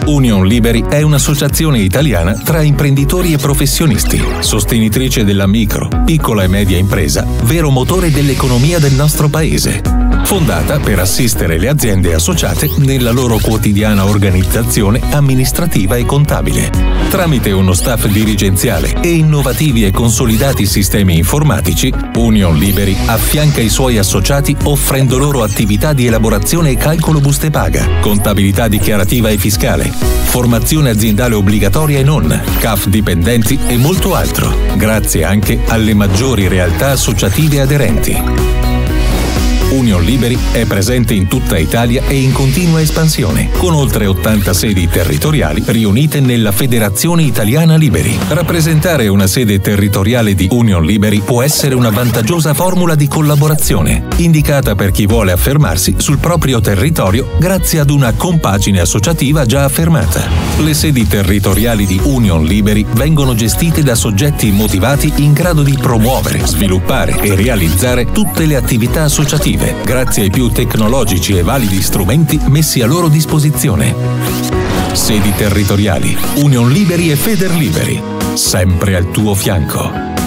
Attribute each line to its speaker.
Speaker 1: Union Liberi è un'associazione italiana tra imprenditori e professionisti, sostenitrice della micro, piccola e media impresa, vero motore dell'economia del nostro paese. Fondata per assistere le aziende associate nella loro quotidiana organizzazione amministrativa e contabile. Tramite uno staff dirigenziale e innovativi e consolidati sistemi informatici, Union Liberi affianca i suoi associati offrendo loro attività di elaborazione e calcolo buste paga, contabilità dichiarativa e fiscale, formazione aziendale obbligatoria e non, CAF dipendenti e molto altro, grazie anche alle maggiori realtà associative aderenti. Union Liberi è presente in tutta Italia e in continua espansione, con oltre 80 sedi territoriali riunite nella Federazione Italiana Liberi. Rappresentare una sede territoriale di Union Liberi può essere una vantaggiosa formula di collaborazione, indicata per chi vuole affermarsi sul proprio territorio grazie ad una compagine associativa già affermata. Le sedi territoriali di Union Liberi vengono gestite da soggetti motivati in grado di promuovere, sviluppare e realizzare tutte le attività associative, grazie ai più tecnologici e validi strumenti messi a loro disposizione. Sedi territoriali, Union Liberi e Federliberi, sempre al tuo fianco.